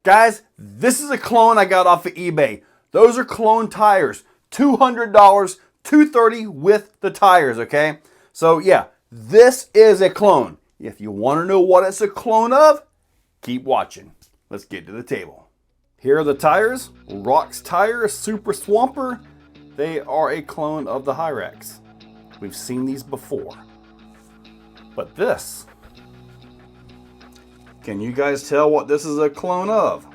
Guys, this is a clone I got off of eBay. Those are clone tires. $200, $230 with the tires, okay? So yeah, this is a clone. If you want to know what it's a clone of, keep watching. Let's get to the table. Here are the tires. Rock's Tires Super Swamper. They are a clone of the Hyrax. We've seen these before. But this, can you guys tell what this is a clone of?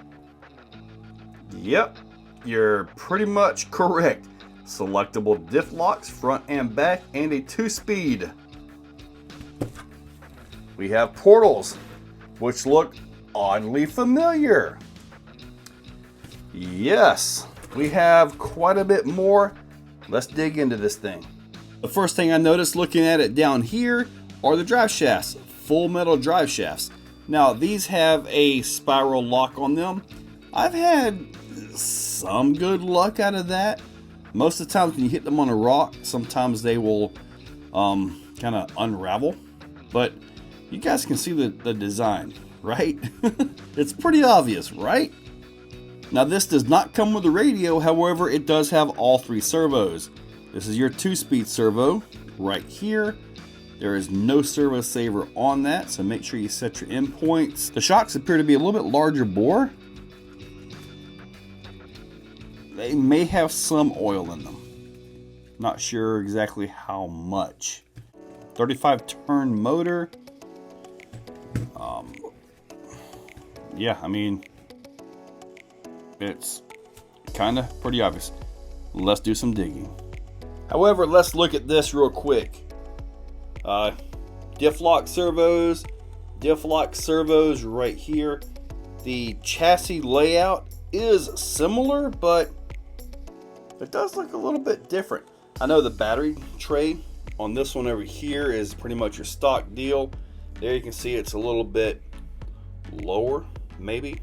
Yep, you're pretty much correct. Selectable diff locks front and back and a 2-speed. We have portals, which look oddly familiar. Yes, we have quite a bit more. Let's dig into this thing. The first thing I noticed looking at it down here are the drive shafts, full metal drive shafts. Now these have a spiral lock on them. I've had some good luck out of that. Most of the times when you hit them on a rock, sometimes they will kind of unravel. But you guys can see the design, right? It's pretty obvious, right? Now this does not come with a radio, however it does have all 3 servos. This is your 2-speed servo right here. There is no servo saver on that, so make sure you set your endpoints. The shocks appear to be a little bit larger bore. They may have some oil in them. Not sure exactly how much. 35 turn motor. Yeah, I mean, it's kind of pretty obvious. Let's do some digging. However, let's look at this real quick. Diff lock servos right here. The chassis layout is similar, but it does look a little bit different. I know the battery tray on this one over here is pretty much your stock deal. There you can see it's a little bit lower, maybe.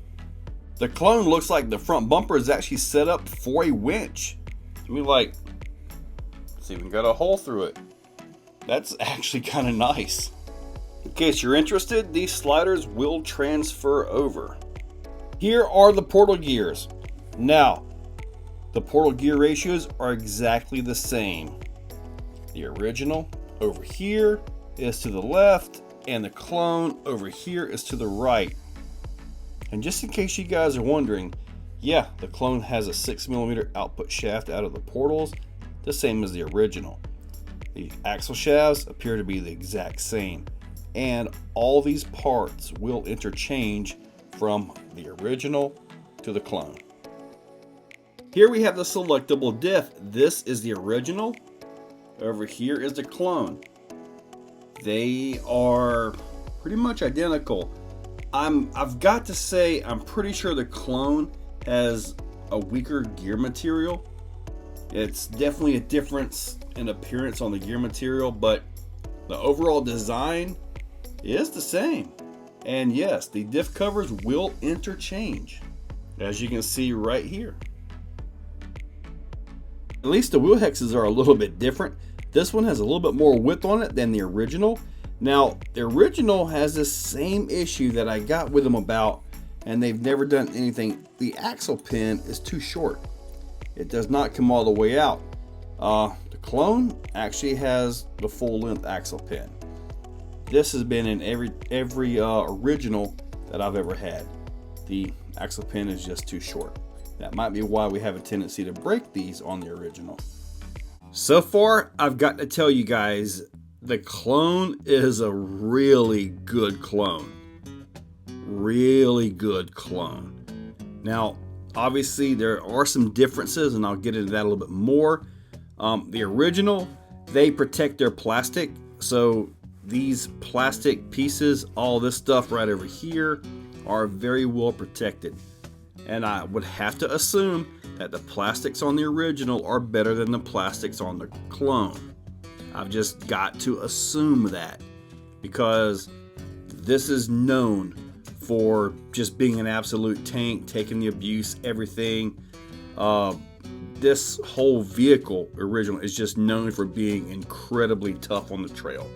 The clone looks like the front bumper is actually set up for a winch. I mean, like, it's even got a hole through it. That's actually kind of nice. In case you're interested, these sliders will transfer over. Here are the portal gears. Now, the portal gear ratios are exactly the same. The original over here is to the left, and the clone over here is to the right. And just in case you guys are wondering, yeah, the clone has a 6mm output shaft out of the portals, the same as the original. The axle shafts appear to be the exact same, and all these parts will interchange from the original to the clone. Here we have the selectable diff. This is the original. Over here is the clone. They are pretty much identical. I've got to say, I'm pretty sure the clone has a weaker gear material. It's definitely a difference in appearance on the gear material, but the overall design is the same. And yes, the diff covers will interchange, as you can see right here. At least the wheel hexes are a little bit different. This one has a little bit more width on it than the original. Now, the original has the same issue that I got with them about, and they've never done anything. The axle pin is too short. It does not come all the way out. The clone actually has the full length axle pin. This has been in every original that I've ever had. The axle pin is just too short. That might be why we have a tendency to break these on the original. So far, I've got to tell you guys, the clone is a really good clone. Really good clone. Now, obviously, there are some differences, and I'll get into that a little bit more. The original, they protect their plastic. So these plastic pieces, all this stuff right over here, are very well protected. And I would have to assume that the plastics on the original are better than the plastics on the clone. I've just got to assume that, because this is known for just being an absolute tank, taking the abuse, everything. This whole vehicle original is just known for being incredibly tough on the trail.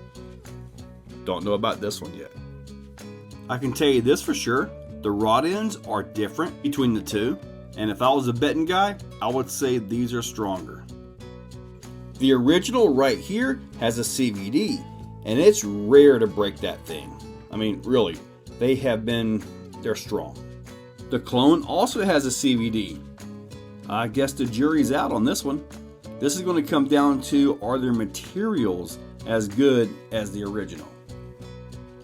Don't know about this one yet. I can tell you this for sure. The rod ends are different between the two, and if I was a betting guy, I would say these are stronger. The original right here has a CVD, and it's rare to break that thing. I mean, really, they're strong. The clone also has a CVD. I guess the jury's out on this one. This is going to come down to, are their materials as good as the original?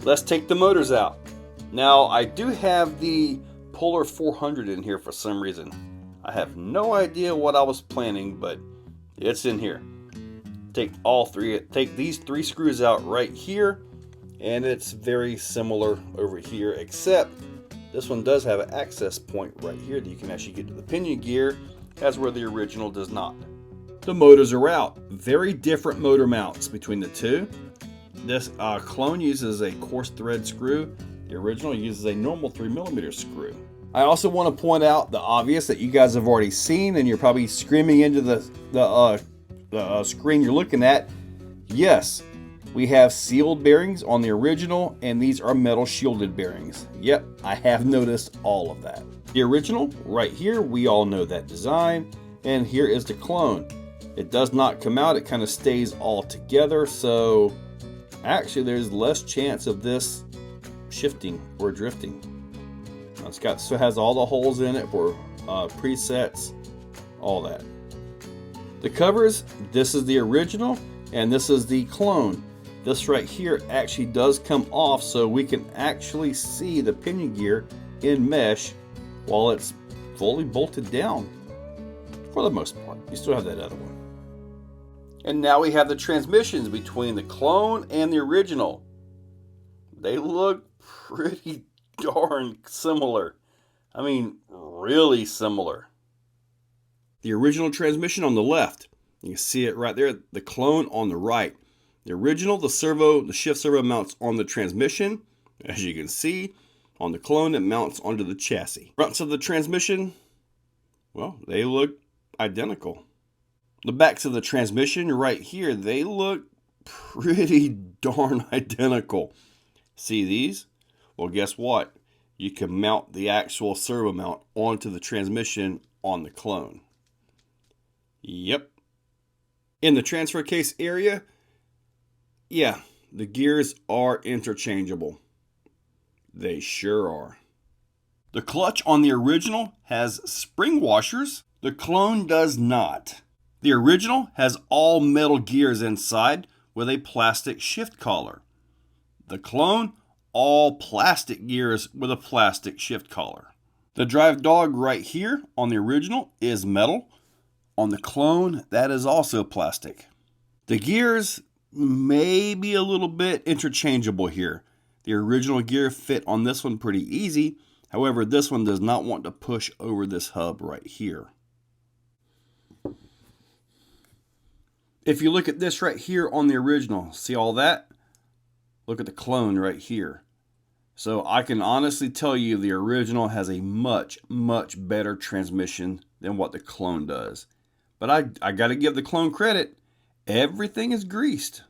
Let's take the motors out. Now, I do have the Polar 400 in here for some reason. I have no idea what I was planning, but it's in here. Take these 3 screws out right here, and it's very similar over here, except this one does have an access point right here that you can actually get to the pinion gear, as where the original does not. The motors are out. Very different motor mounts between the two. This clone uses a coarse thread screw. The original uses a normal 3mm screw. I also want to point out the obvious that you guys have already seen, and you're probably screaming into the screen you're looking at. Yes, we have sealed bearings on the original, and these are metal shielded bearings. Yep, I have noticed all of that. The original, right here, we all know that design, and here is the clone. It does not come out, it kind of stays all together, so actually there's less chance of this shifting or drifting. So it has all the holes in it for presets, all that. The covers, this is the original, and this is the clone. This right here actually does come off, so we can actually see the pinion gear in mesh while it's fully bolted down. For the most part, you still have that other one. And now we have the transmissions between the clone and the original. They look pretty darn similar. I mean, really similar. The original transmission on the left, you can see it right there. The clone on the right. The original, the shift servo mounts on the transmission. As you can see, on the clone, it mounts onto the chassis. Fronts of the transmission, well, they look identical. The backs of the transmission right here, they look pretty darn identical. See these? Well, guess what? You can mount the actual servo mount onto the transmission on the clone. Yep. In the transfer case area, yeah, the gears are interchangeable. They sure are. The clutch on the original has spring washers. The clone does not. The original has all metal gears inside with a plastic shift collar. The clone, all plastic gears with a plastic shift collar. The drive dog right here on the original is metal. On the clone, that is also plastic. The gears may be a little bit interchangeable here. The original gear fit on this one pretty easy. However, this one does not want to push over this hub right here. If you look at this right here on the original, see all that? Look at the clone right here. So I can honestly tell you the original has a much, much better transmission than what the clone does. But I got to give the clone credit. Everything is greased.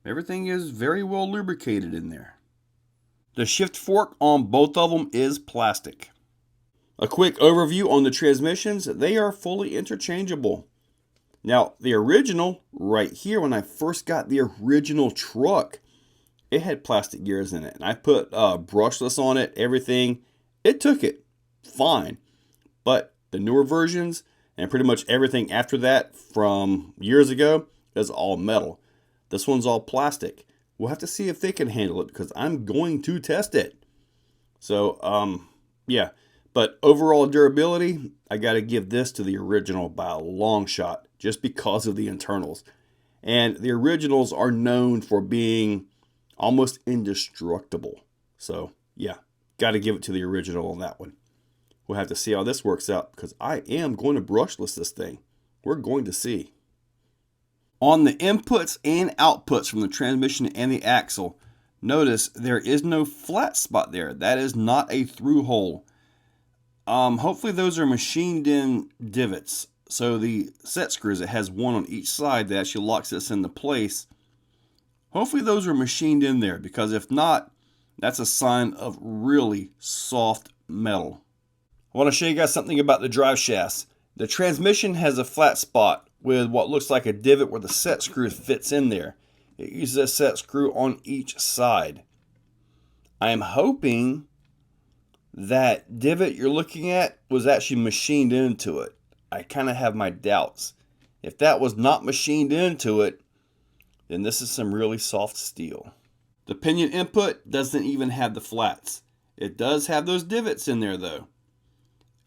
Everything is very well lubricated in there. The shift fork on both of them is plastic. A quick overview on the transmissions. They are fully interchangeable. Now, the original right here, when I first got the original truck, it had plastic gears in it. And I put brushless on it, everything. It took it fine. But the newer versions, and pretty much everything after that from years ago, is all metal. This one's all plastic. We'll have to see if they can handle it because I'm going to test it. So, yeah. But overall durability, I got to give this to the original by a long shot just because of the internals. And the originals are known for being almost indestructible. So, yeah, got to give it to the original on that one. We'll have to see how this works out because I am going to brushless this thing. We're going to see. On the inputs and outputs from the transmission and the axle, notice there is no flat spot there. That is not a through hole. Hopefully those are machined in divots. So the set screws, it has one on each side that actually locks this into place. Hopefully those are machined in there because if not, That's a sign of really soft metal. I want to show you guys something about the drive shafts. The transmission has a flat spot with what looks like a divot where the set screw fits in there. It uses a set screw on each side. I am hoping that divot you're looking at was actually machined into it. I kind of have my doubts. If that was not machined into it, then this is some really soft steel. The pinion input doesn't even have the flats. It does have those divots in there though.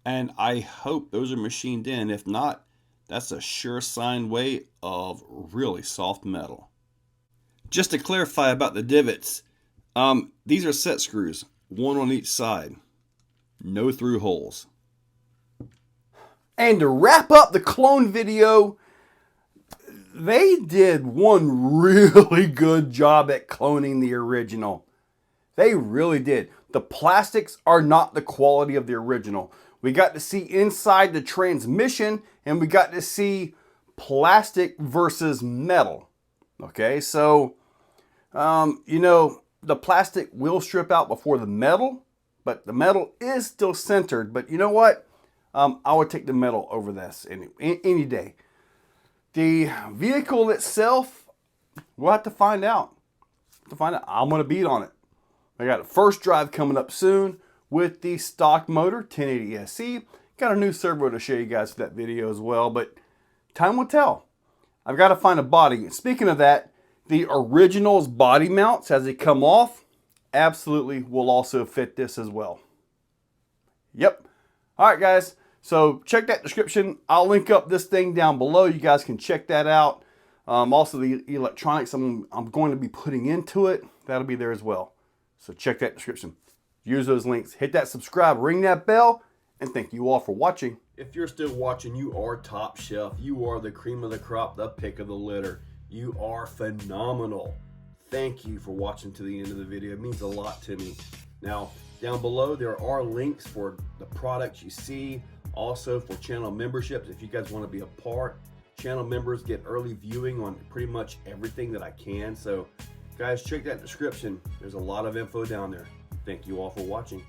And I hope those are machined in. If not, that's a sure sign way of really soft metal. Just to clarify about the divots, these are set screws, one on each side. No through holes. And to wrap up the clone video, they did one really good job at cloning the original. They really did. The plastics are not the quality of the original. We got to see inside the transmission, and we got to see plastic versus metal. Okay, so, you know, the plastic will strip out before the metal, but the metal is still centered. But you know what? I would take the metal over this any day. The vehicle itself, we'll have to find out. I'm going to beat on it. I got a first drive coming up soon with the stock motor 1080 SE. Got a new servo to show you guys for that video as well, but time will tell. I've got to find a body. Speaking of that, the originals body mounts as they come off absolutely will also fit this as well. Yep. All right, guys. So check that description. I'll link up this thing down below. You guys can check that out. Also the electronics I'm going to be putting into it, that'll be there as well. So check that description. Use those links. Hit that subscribe, ring that bell, and thank you all for watching. If you're still watching, you are top shelf. You are the cream of the crop, the pick of the litter. You are phenomenal. Thank you for watching to the end of the video. It means a lot to me. Now, down below, there are links for the products you see. Also for channel memberships, if you guys want to be a part. Channel members get early viewing on pretty much everything that I can. So guys, check that description. There's a lot of info down there. Thank you all for watching.